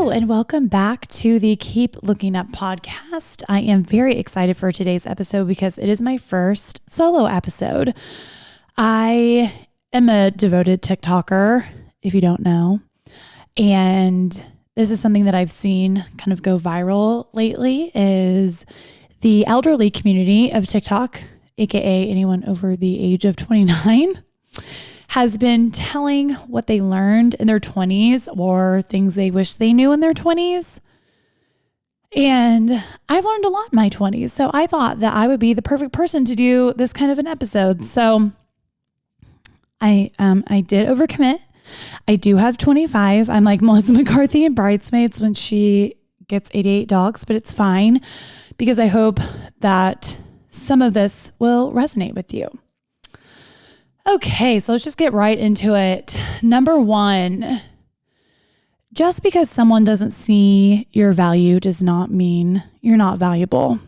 Hello, and welcome back to the Keep Looking Up podcast. I am very excited for today's episode because it is my first solo episode. I am a devoted TikToker, if you don't know, and this is something that I've seen kind of go viral lately is the elderly community of TikTok, aka anyone over the age of 29, has been telling what they learned in their 20s or things they wish they knew in their 20s. And I've learned a lot in my 20s. So I thought that I would be the perfect person to do this kind of an episode. So I did overcommit. I do have 25. I'm like Melissa McCarthy in Bridesmaids when she gets 88 dogs, but it's fine because I hope that some of this will resonate with you. Okay, so let's just get right into it. Number one, just because someone doesn't see your value does not mean you're not valuable.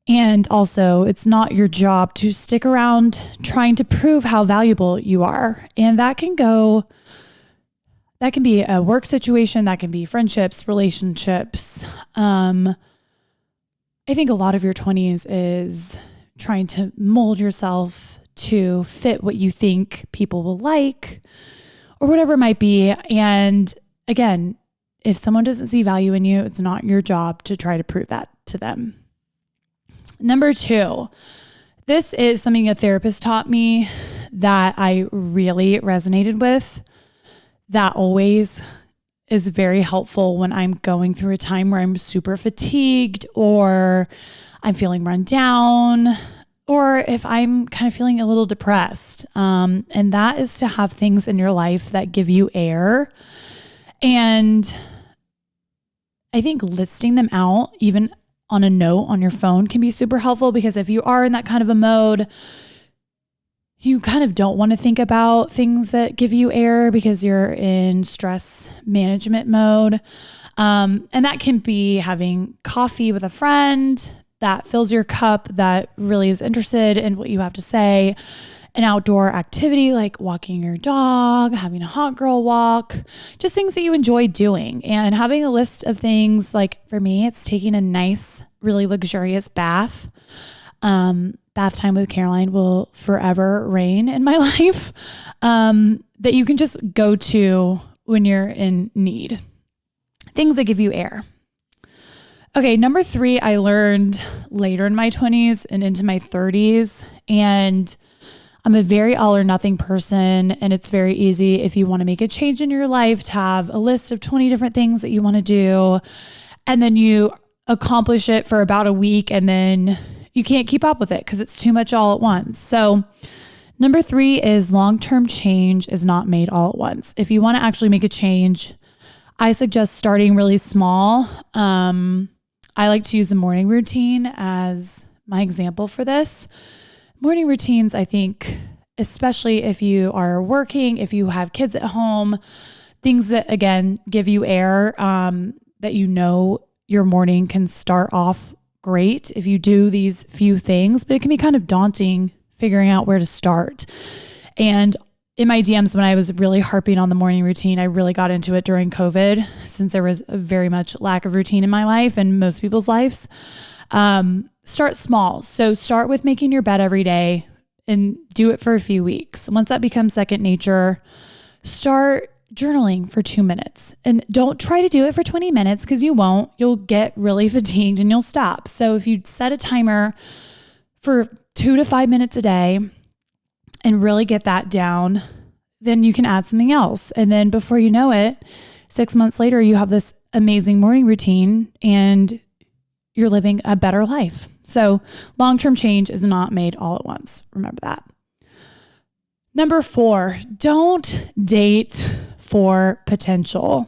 And also, it's not your job to stick around trying to prove how valuable you are. And that can be a work situation, that can be friendships, relationships. I think a lot of your 20s is trying to mold yourself to fit what you think people will like or whatever it might be. And again, if someone doesn't see value in you, it's not your job to try to prove that to them. Number two, this is something a therapist taught me that I really resonated with, that always is very helpful when I'm going through a time where I'm super fatigued or I'm feeling run down, or if I'm kind of feeling a little depressed. And that is to have things in your life that give you air. And I think listing them out, even on a note on your phone, can be super helpful, because if you are in that kind of a mode, you kind of don't want to think about things that give you air because you're in stress management mode. And that can be having coffee with a friend that fills your cup, that really is interested in what you have to say, an outdoor activity like walking your dog, having a hot girl walk, just things that you enjoy doing, and having a list of things. Like for me, it's taking a nice, really luxurious bath. Bath time with Caroline will forever reign in my life, that you can just go to when you're in need. Things that give you air. Okay, number three, I learned later in my 20s and into my 30s, and I'm a very all or nothing person, and it's very easy if you want to make a change in your life to have a list of 20 different things that you want to do, and then you accomplish it for about a week, and then you can't keep up with it because it's too much all at once. So number three is long-term change is not made all at once. If you want to actually make a change, I suggest starting really small. I like to use the morning routine as my example for this. Morning routines, I think, especially if you are working, if you have kids at home, things that, again, give you air, that you know your morning can start off great if you do these few things, but it can be kind of daunting figuring out where to start. And in my DMs, when I was really harping on the morning routine, I really got into it during COVID, since there was a very much lack of routine in my life and most people's lives. Start small. So start with making your bed every day and do it for a few weeks. Once that becomes second nature, start journaling for 2 minutes, and don't try to do it for 20 minutes because you won't. You'll get really fatigued and you'll stop. So if you set a timer for 2 to 5 minutes a day and really get that down, then you can add something else. And then before you know it, 6 months later, you have this amazing morning routine and you're living a better life. So long-term change is not made all at once. Remember that. Number four, don't date for potential.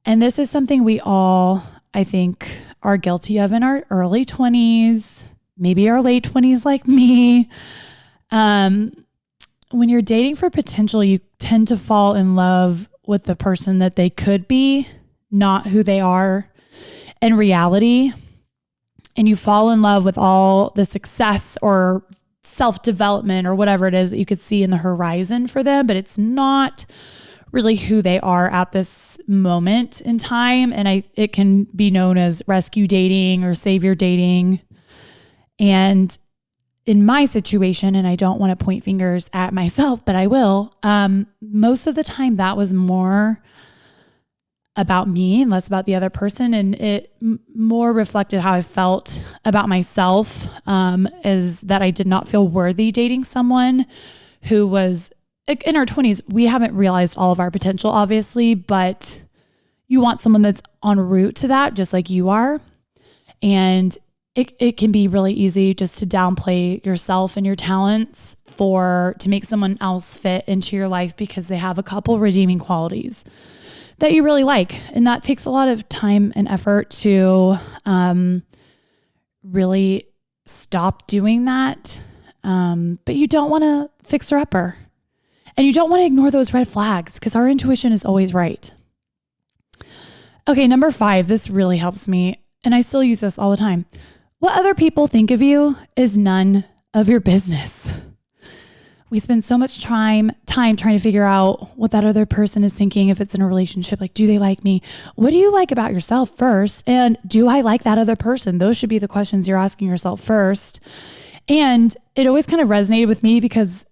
And this is something we all, I think, are guilty of in our early 20s, maybe our late 20s like me. When you're dating for potential, you tend to fall in love with the person that they could be, not who they are in reality. And you fall in love with all the success or self-development or whatever it is that you could see in the horizon for them, but it's not really who they are at this moment in time. And it can be known as rescue dating or savior dating. And in my situation, and I don't want to point fingers at myself, but I will, most of the time that was more about me and less about the other person. And it more reflected how I felt about myself, is that I did not feel worthy dating someone who was in our 20s. We haven't realized all of our potential, obviously, but you want someone that's en route to that, just like you are. And it can be really easy just to downplay yourself and your talents to make someone else fit into your life because they have a couple redeeming qualities that you really like. And that takes a lot of time and effort to really stop doing that. But you don't want to fixer upper, and you don't want to ignore those red flags because our intuition is always right. Okay, number 5, this really helps me, and I still use this all the time. What other people think of you is none of your business. We spend so much time trying to figure out what that other person is thinking if it's in a relationship. Like, do they like me? What do you like about yourself first? And do I like that other person? Those should be the questions you're asking yourself first. And it always kind of resonated with me because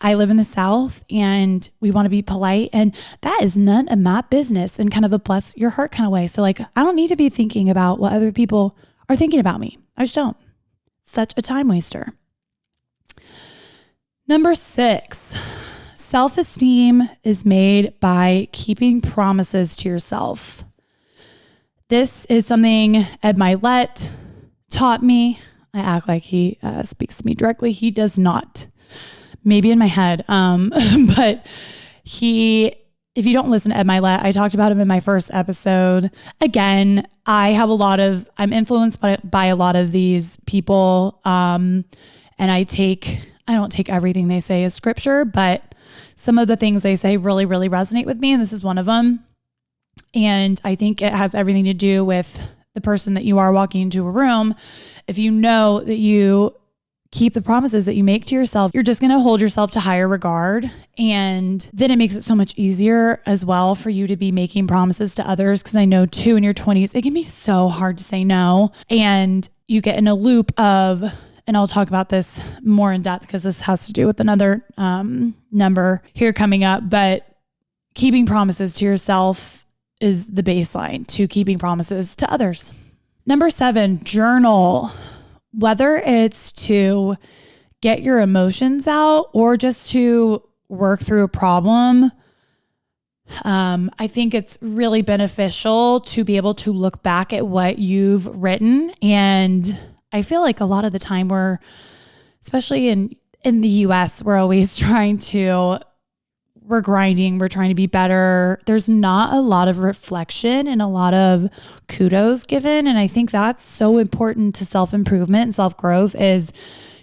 I live in the South and we want to be polite, and that is none of my business in kind of a bless your heart kind of way. So like, I don't need to be thinking about what other people are thinking about me. I just don't. Such a time waster. Number 6, self-esteem is made by keeping promises to yourself. This is something Ed Milet taught me. I act like he speaks to me directly. He does not. Maybe in my head. But if you don't listen to Ed Milet, I talked about him in my first episode. Again, I'm influenced by a lot of these people. And I don't take everything they say as scripture, but some of the things they say really, really resonate with me. And this is one of them. And I think it has everything to do with the person that you are walking into a room. If you know that you keep the promises that you make to yourself, you're just going to hold yourself to higher regard. And then it makes it so much easier as well for you to be making promises to others. Because I know too, in your 20s, it can be so hard to say no. And you get in a loop of, and I'll talk about this more in depth because this has to do with another number here coming up, but keeping promises to yourself is the baseline to keeping promises to others. Number 7, journal. Whether it's to get your emotions out or just to work through a problem, I think it's really beneficial to be able to look back at what you've written. And I feel like a lot of the time especially in the US, we're always we're grinding, we're trying to be better. There's not a lot of reflection and a lot of kudos given. And I think that's so important to self-improvement and self-growth, is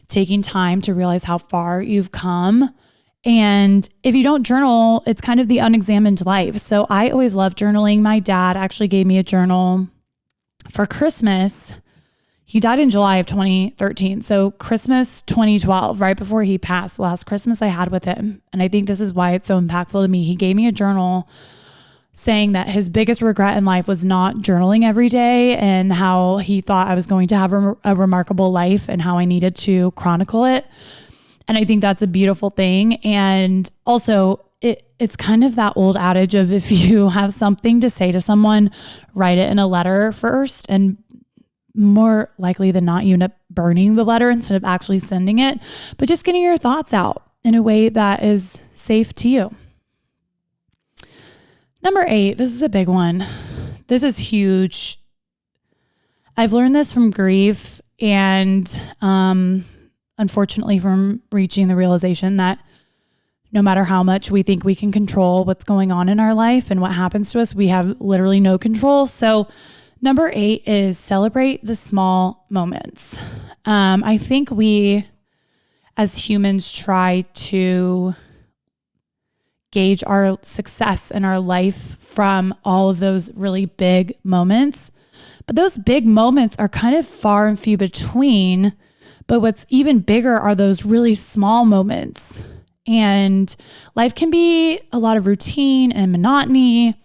taking time to realize how far you've come. And if you don't journal, it's kind of the unexamined life. So I always love journaling. My dad actually gave me a journal for Christmas. He died in July of 2013. So Christmas 2012, right before he passed, last Christmas I had with him. And I think this is why it's so impactful to me. He gave me a journal saying that his biggest regret in life was not journaling every day, and how he thought I was going to have a remarkable life and how I needed to chronicle it. And I think that's a beautiful thing. And also it's kind of that old adage of, if you have something to say to someone, write it in a letter first, and more likely than not, you end up burning the letter instead of actually sending it, but just getting your thoughts out in a way that is safe to you. Number 8, this is a big one. This is huge. I've learned this from grief and, unfortunately from reaching the realization that no matter how much we think we can control what's going on in our life and what happens to us, we have literally no control. So number 8 is celebrate the small moments. I think we as humans try to gauge our success in our life from all of those really big moments. But those big moments are kind of far and few between. But what's even bigger are those really small moments. And life can be a lot of routine and monotony.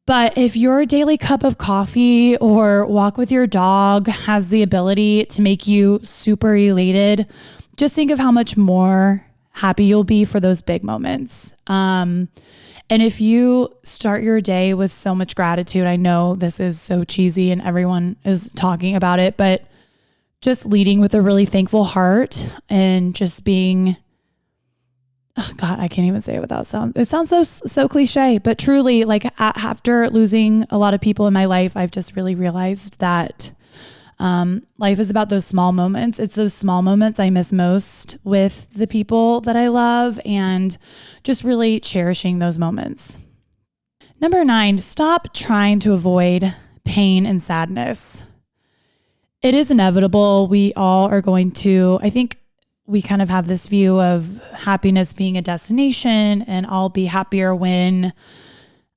But if your daily cup of coffee or walk with your dog has the ability to make you super elated, just think of how much more happy you'll be for those big moments. And if you start your day with so much gratitude, I know this is so cheesy and everyone is talking about it, but just leading with a really thankful heart and just being, oh God, I can't even say it without sound. It sounds so cliche, but truly, like after losing a lot of people in my life, I've just really realized that life is about those small moments. It's those small moments I miss most with the people that I love, and just really cherishing those moments. Number 9, stop trying to avoid pain and sadness. It is inevitable. We all are going to, I think we kind of have this view of happiness being a destination, and I'll be happier when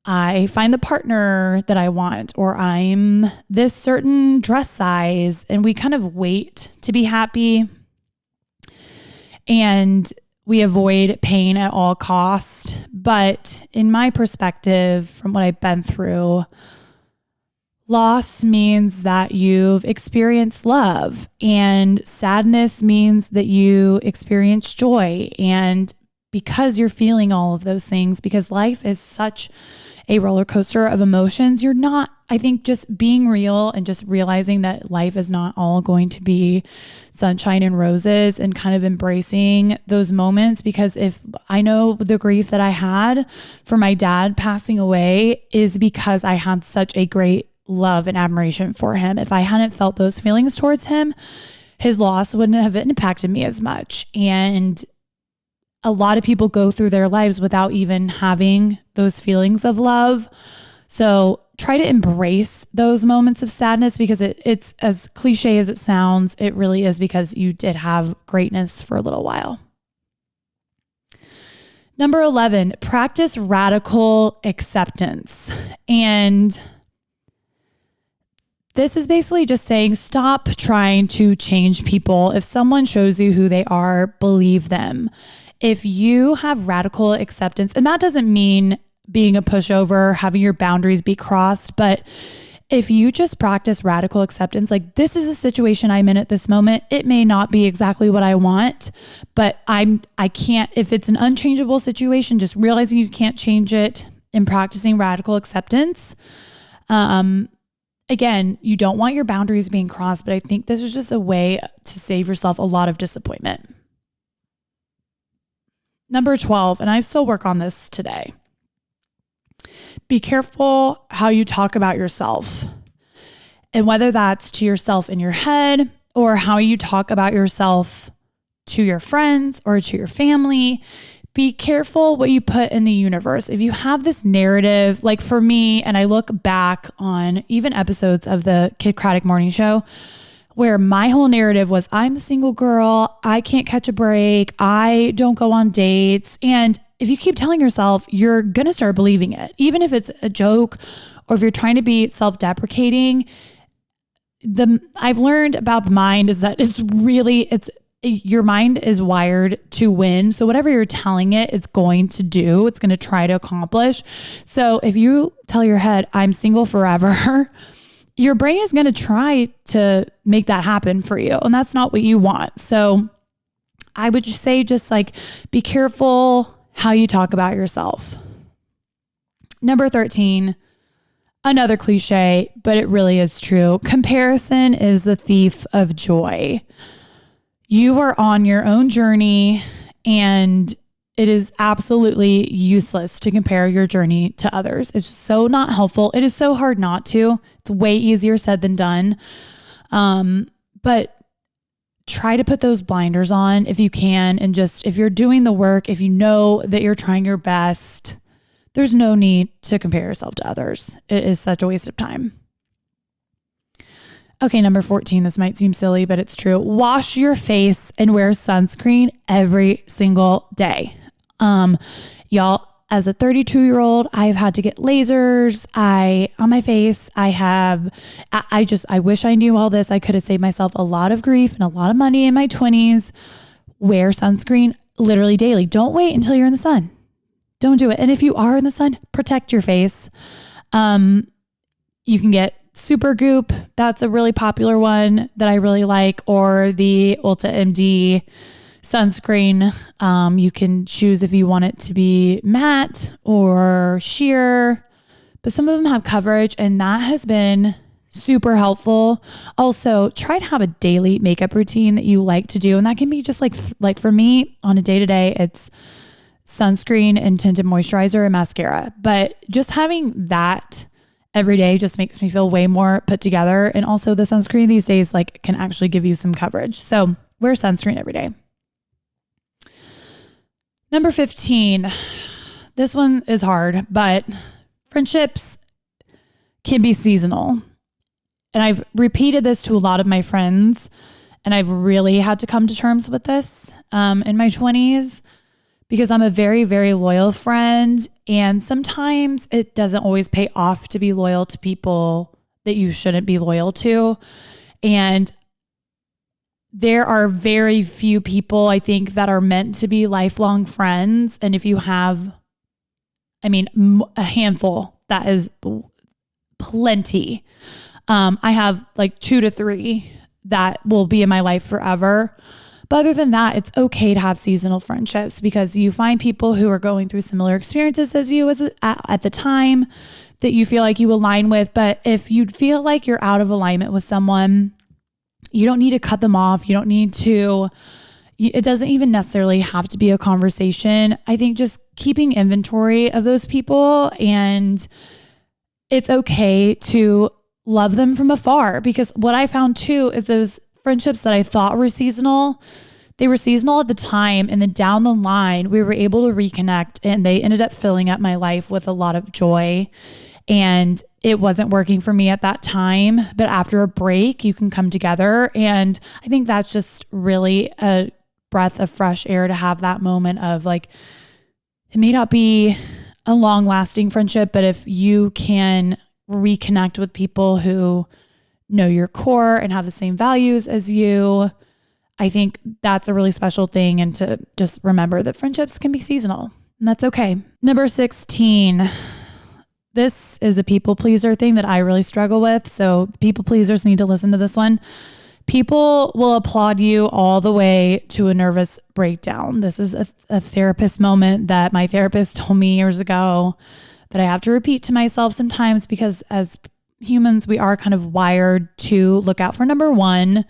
I find the partner that I want, or I'm this certain dress size, and we kind of wait to be happy, and we avoid pain at all cost. But in my perspective, from what I've been through, loss means that you've experienced love, and sadness means that you experience joy. And because you're feeling all of those things, because life is such a roller coaster of emotions, you're not, I think, just being real and just realizing that life is not all going to be sunshine and roses, and kind of embracing those moments. Because if I know the grief that I had for my dad passing away is because I had such a great love and admiration for him. If I hadn't felt those feelings towards him, his loss wouldn't have impacted me as much. And a lot of people go through their lives without even having those feelings of love. So try to embrace those moments of sadness, because it's as cliche as it sounds, it really is, because you did have greatness for a little while. Number 11, practice radical acceptance. And this is basically just saying, stop trying to change people. If someone shows you who they are, believe them. If you have radical acceptance, and that doesn't mean being a pushover, having your boundaries be crossed, but if you just practice radical acceptance, like, this is a situation I'm in at this moment. It may not be exactly what I want, but I can't, if it's an unchangeable situation, just realizing you can't change it and practicing radical acceptance. Again, you don't want your boundaries being crossed, but I think this is just a way to save yourself a lot of disappointment. Number 12, and I still work on this today. Be careful how you talk about yourself. And whether that's to yourself in your head, or how you talk about yourself to your friends or to your family, be careful what you put in the universe. If you have this narrative, like for me, and I look back on even episodes of the Kid Kraddick morning show, where my whole narrative was, I'm the single girl, I can't catch a break, I don't go on dates. And if you keep telling yourself, you're going to start believing it. Even if it's a joke, or if you're trying to be self-deprecating, I've learned about the mind is that your mind is wired to win. So whatever you're telling it, it's going to do, it's going to try to accomplish. So if you tell your head, I'm single forever, your brain is going to try to make that happen for you. And that's not what you want. So I would just say, just like, be careful how you talk about yourself. Number 13, another cliche, but it really is true. Comparison is the thief of joy. You are on your own journey, and it is absolutely useless to compare your journey to others. It's so not helpful. It is so hard not to. It's way easier said than done. But try to put those blinders on if you can. And just, if you're doing the work, if you know that you're trying your best, there's no need to compare yourself to others. It is such a waste of time. Okay, number 14, this might seem silly, but it's true. Wash your face and wear sunscreen every single day. Y'all, as a 32-year-old, I've had to get lasers on my face. I wish I knew all this. I could have saved myself a lot of grief and a lot of money in my 20s. Wear sunscreen. literally daily. Don't wait until you're in the sun. Don't do it. And if you are in the sun, protect your face. You can get Super Goop. That's a really popular one that I really like, or the Ulta MD sunscreen. You can choose if you want it to be matte or sheer, but some of them have coverage, and that has been super helpful. Also, try to have a daily makeup routine that you like to do. And that can be just like for me on a day-to-day, it's sunscreen and tinted moisturizer and mascara. But just having that every day just makes me feel way more put together. And also the sunscreen these days, like, can actually give you some coverage. So wear sunscreen every day. Number 15. This one is hard, but friendships can be seasonal. And I've repeated this to a lot of my friends, and I've really had to come to terms with this in my 20s, because I'm a very, very loyal friend. And sometimes it doesn't always pay off to be loyal to people that you shouldn't be loyal to. And there are very few people, I think, that are meant to be lifelong friends. And if you have, a handful, that is plenty. I have like 2 to 3 that will be in my life forever. But other than that, it's okay to have seasonal friendships, because you find people who are going through similar experiences as you at the time that you feel like you align with. But if you feel like you're out of alignment with someone, you don't need to cut them off. You don't need to, it doesn't even necessarily have to be a conversation. I think just keeping inventory of those people, and it's okay to love them from afar, because what I found too is those friendships that I thought were seasonal, they were seasonal at the time, and then down the line we were able to reconnect, and they ended up filling up my life with a lot of joy. And it wasn't working for me at that time, but after a break you can come together. And I think that's just really a breath of fresh air to have that moment of, like, it may not be a long lasting friendship, but if you can reconnect with people who know your core and have the same values as you, I think that's a really special thing. And to just remember that friendships can be seasonal, and that's okay. Number 16. This is a people pleaser thing that I really struggle with. So people pleasers need to listen to this one. People will applaud you all the way to a nervous breakdown. This is a therapist moment that my therapist told me years ago that I have to repeat to myself sometimes, because as humans, we are kind of wired to look out for number one.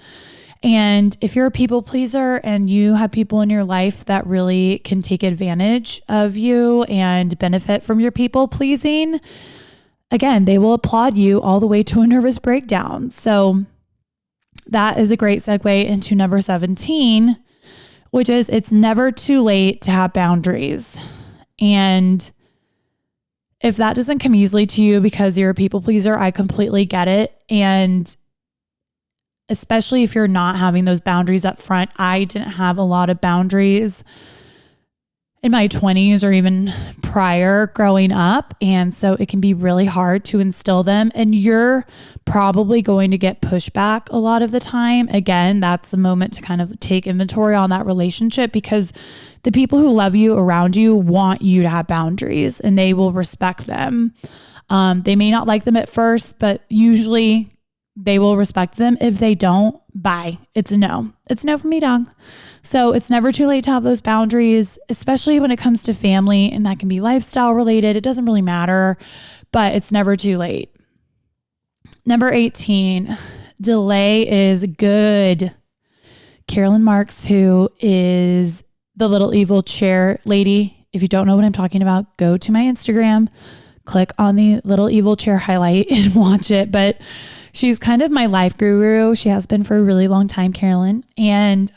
And if you're a people pleaser and you have people in your life that really can take advantage of you and benefit from your people pleasing, again, they will applaud you all the way to a nervous breakdown. So that is a great segue into number 17, which is, it's never too late to have boundaries. And if that doesn't come easily to you because you're a people pleaser, I completely get it. And especially if you're not having those boundaries up front. I didn't have a lot of boundaries in my 20s or even prior growing up. And so it can be really hard to instill them, and you're probably going to get pushback a lot of the time. Again, that's the moment to kind of take inventory on that relationship, because the people who love you around you want you to have boundaries, and they will respect them. They may not like them at first, but usually they will respect them. If they don't, bye. It's a no. It's a no for me, dog. So it's never too late to have those boundaries, especially when it comes to family, and that can be lifestyle related. It doesn't really matter, but it's never too late. Number 18, delay is good. Caroline Marks, who is the little evil chair lady. If you don't know what I'm talking about, go to my Instagram, click on the little evil chair highlight and watch it. But she's kind of my life guru. She has been for a really long time, Caroline. And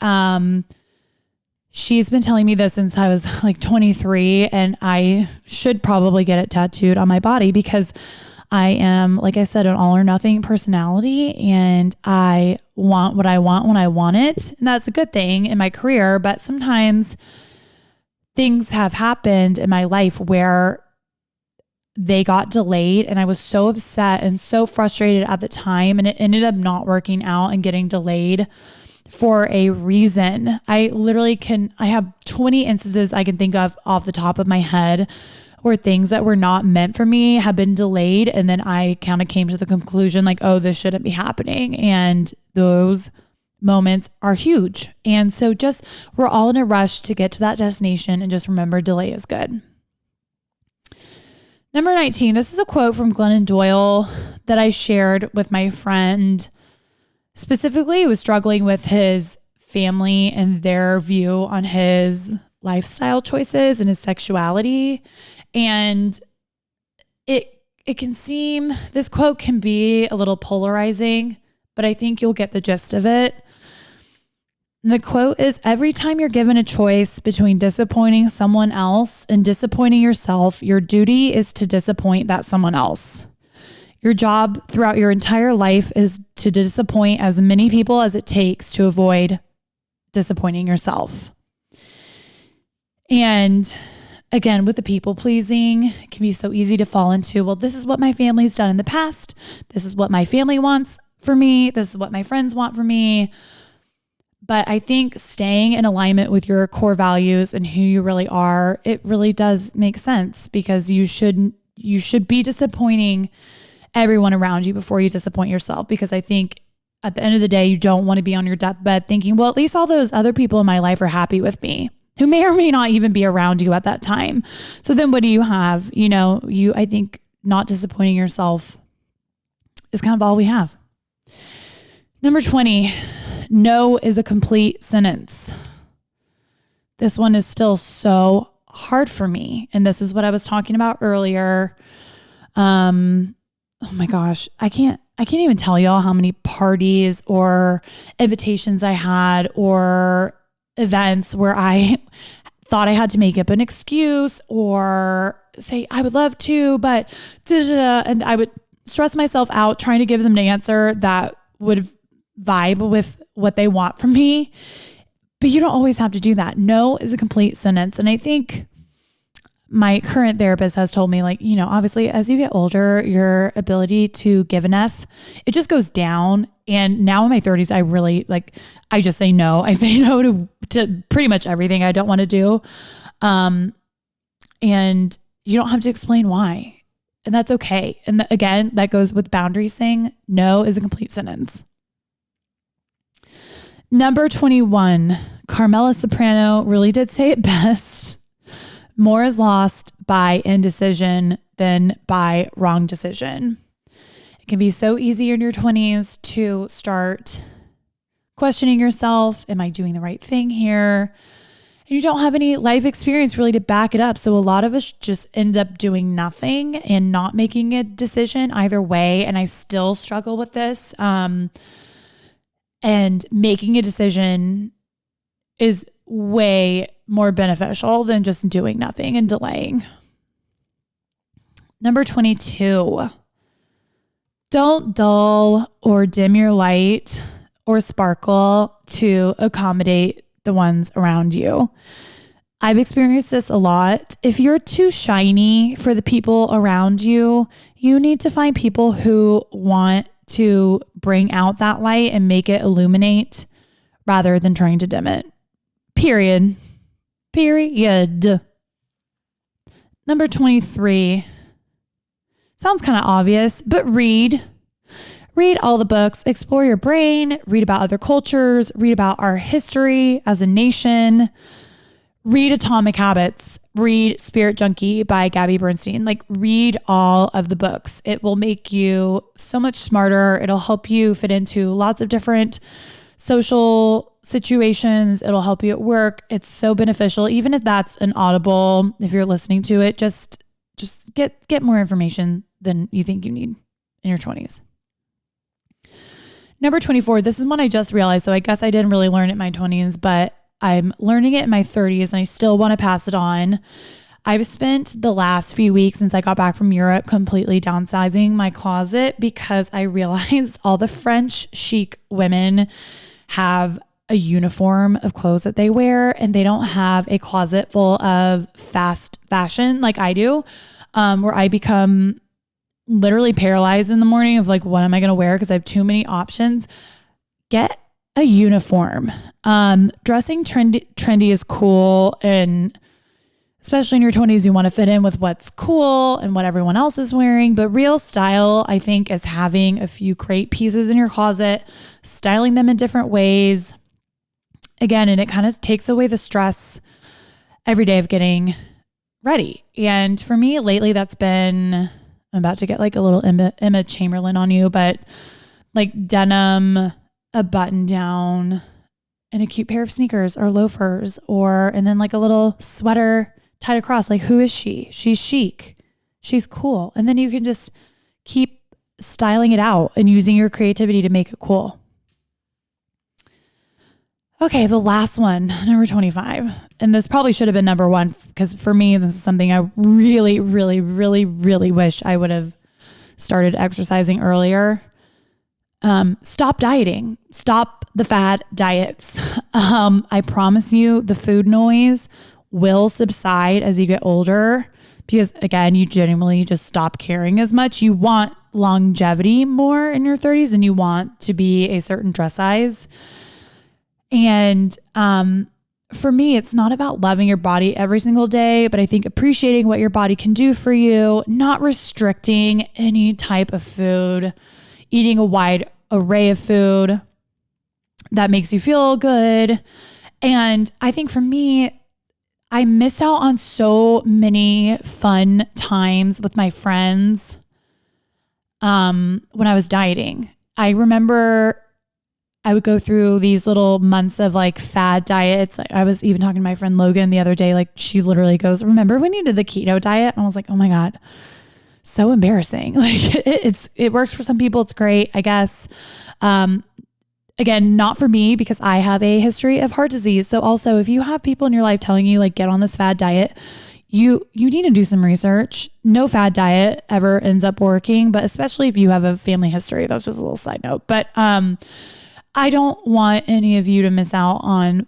she's been telling me this since I was like 23, and I should probably get it tattooed on my body, because I am, like I said, an all or nothing personality, and I want what I want when I want it. And that's a good thing in my career. But sometimes things have happened in my life where they got delayed, and I was so upset and so frustrated at the time, and it ended up not working out and getting delayed for a reason. I have 20 instances I can think of off the top of my head where things that were not meant for me have been delayed. And then I kind of came to the conclusion like, oh, this shouldn't be happening. And those moments are huge. And so we're all in a rush to get to that destination, and just remember, delay is good. Number 19, this is a quote from Glennon Doyle that I shared with my friend. Specifically, he was struggling with his family and their view on his lifestyle choices and his sexuality. And this quote can be a little polarizing, but I think you'll get the gist of it. And the quote is, every time you're given a choice between disappointing someone else and disappointing yourself, your duty is to disappoint that someone else. Your job throughout your entire life is to disappoint as many people as it takes to avoid disappointing yourself. And again, with the people pleasing, it can be so easy to fall into, well, this is what my family's done in the past. This is what my family wants for me. This is what my friends want for me. But I think staying in alignment with your core values and who you really are, it really does make sense, because you should be disappointing everyone around you before you disappoint yourself. Because I think at the end of the day, you don't want to be on your deathbed thinking, well, at least all those other people in my life are happy with me, who may or may not even be around you at that time. So then what do you have? I think not disappointing yourself is kind of all we have. Number 20, no is a complete sentence. This one is still so hard for me. And this is what I was talking about earlier. Oh my gosh, I can't even tell y'all how many parties or invitations I had, or events where I thought I had to make up an excuse or say, I would love to, but and I would stress myself out trying to give them an answer that would vibe with what they want from me. But you don't always have to do that. No is a complete sentence. And I think my current therapist has told me, obviously as you get older, your ability to give an F, it just goes down. And now in my 30s, I really I just say no. I say no to pretty much everything I don't want to do. And you don't have to explain why. And that's okay. And again, that goes with boundaries saying no is a complete sentence. Number 21, Carmela Soprano really did say it best. More is lost by indecision than by wrong decision. It can be so easy in your 20s to start questioning yourself. Am I doing the right thing here? And you don't have any life experience really to back it up. So a lot of us just end up doing nothing and not making a decision either way. And I still struggle with this. And making a decision is way more beneficial than just doing nothing and delaying. Number 22, don't dull or dim your light or sparkle to accommodate the ones around you. I've experienced this a lot. If you're too shiny for the people around you, you need to find people who want to bring out that light and make it illuminate rather than trying to dim it. Period. Number 23. Sounds kind of obvious, but read all the books, explore your brain, read about other cultures, read about our history as a nation, read Atomic Habits, read Spirit Junkie by Gabby Bernstein. Read all of the books. It will make you so much smarter. It'll help you fit into lots of different social situations. It'll help you at work. It's so beneficial. Even if that's an audible, if you're listening to it, just get more information than you think you need in your 20s. Number 24, this is one I just realized. So I guess I didn't really learn it in my 20s, but I'm learning it in my 30s and I still want to pass it on. I've spent the last few weeks since I got back from Europe completely downsizing my closet because I realized all the French chic women have a uniform of clothes that they wear and they don't have a closet full of fast fashion like I do, where I become literally paralyzed in the morning of what am I going to wear? Because I have too many options. Get a uniform. Dressing trendy is cool, and especially in your 20s, you want to fit in with what's cool and what everyone else is wearing. But real style, I think, is having a few great pieces in your closet, styling them in different ways. Again, and it kind of takes away the stress every day of getting ready. And for me lately, that's been, I'm about to get like a little Emma Chamberlain on you, but like denim, a button down, and a cute pair of sneakers or loafers, and then like a little sweater tied across. Like, who is she? She's chic. She's cool. And then you can just keep styling it out and using your creativity to make it cool. Okay, the last one, number 25. And this probably should have been number 1, because for me, this is something I really, really, really, really wish I would have started exercising earlier. Stop dieting. Stop the fad diets. I promise you the food noise will subside as you get older, because again, you genuinely just stop caring as much. You want longevity more in your 30s, and you want to be a certain dress size. And for me, it's not about loving your body every single day, but I think appreciating what your body can do for you, not restricting any type of food, eating a wide array of food that makes you feel good. And I think for me, I missed out on so many fun times with my friends when I was dieting. I remember I would go through these little months of like fad diets. I was even talking to my friend Logan the other day. Like, she literally goes, remember when you did the keto diet? And I was like, oh my God, so embarrassing. Like, it works for some people. It's great, I guess. Again, not for me, because I have a history of heart disease. So also, if you have people in your life telling you like, get on this fad diet, you need to do some research. No fad diet ever ends up working, but especially if you have a family history. That's just a little side note. But, I don't want any of you to miss out on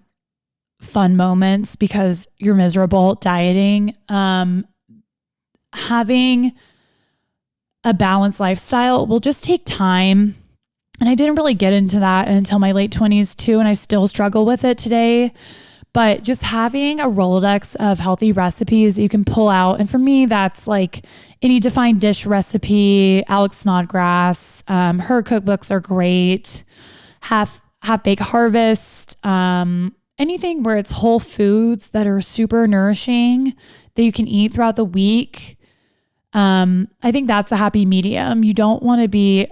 fun moments because you're miserable dieting. Having a balanced lifestyle will just take time. And I didn't really get into that until my late 20s too, and I still struggle with it today. But just having a Rolodex of healthy recipes that you can pull out. And for me, that's like any defined dish recipe, Alex Snodgrass, her cookbooks are great. Half Baked Harvest, anything where it's whole foods that are super nourishing that you can eat throughout the week. I think that's a happy medium. You don't want to be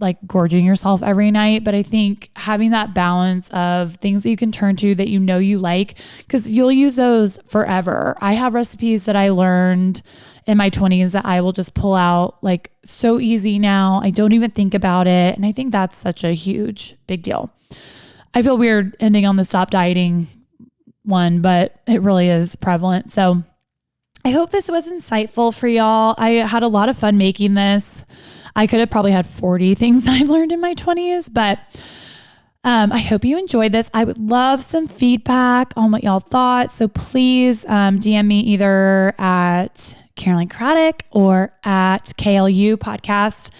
like gorging yourself every night, but I think having that balance of things that you can turn to that you know you like, because you'll use those forever. I have recipes that I learned in my 20s that I will just pull out like so easy now. I don't even think about it. And I think that's such a huge, big deal. I feel weird ending on the stop dieting one, but it really is prevalent. So I hope this was insightful for y'all. I had a lot of fun making this. I could have probably had 40 things that I've learned in my 20s, but I hope you enjoyed this. I would love some feedback on what y'all thought. So please DM me either at Caroline Kraddick or at KLU podcast.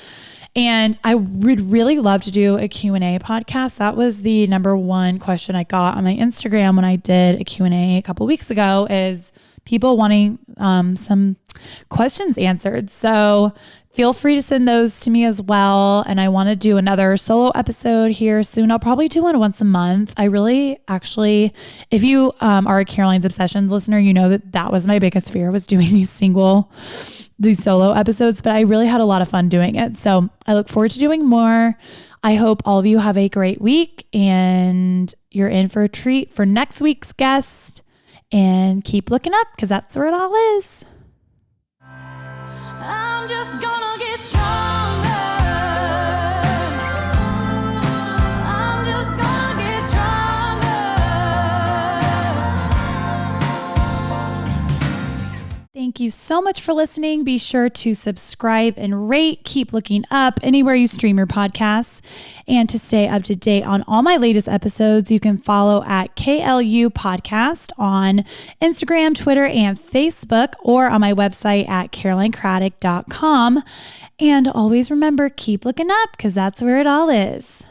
And I would really love to do a Q&A podcast. That was the number one question I got on my Instagram when I did a Q&A a couple weeks ago, is people wanting some questions answered. So feel free to send those to me as well. And I want to do another solo episode here soon. I'll probably do one once a month. I really actually, if you are a Caroline's Obsessions listener, you know that was my biggest fear, was doing these solo episodes, but I really had a lot of fun doing it. So I look forward to doing more. I hope all of you have a great week and you're in for a treat for next week's guest, and keep looking up, because that's where it all is. I'm just gonna get stronger. I'm just gonna get stronger. Thank you so much for listening. Be sure to subscribe and rate. Keep looking up anywhere you stream your podcasts. And to stay up to date on all my latest episodes, you can follow at KLU Podcast on Instagram, Twitter, and Facebook, or on my website at carolinekraddick.com. And always remember, keep looking up, because that's where it all is.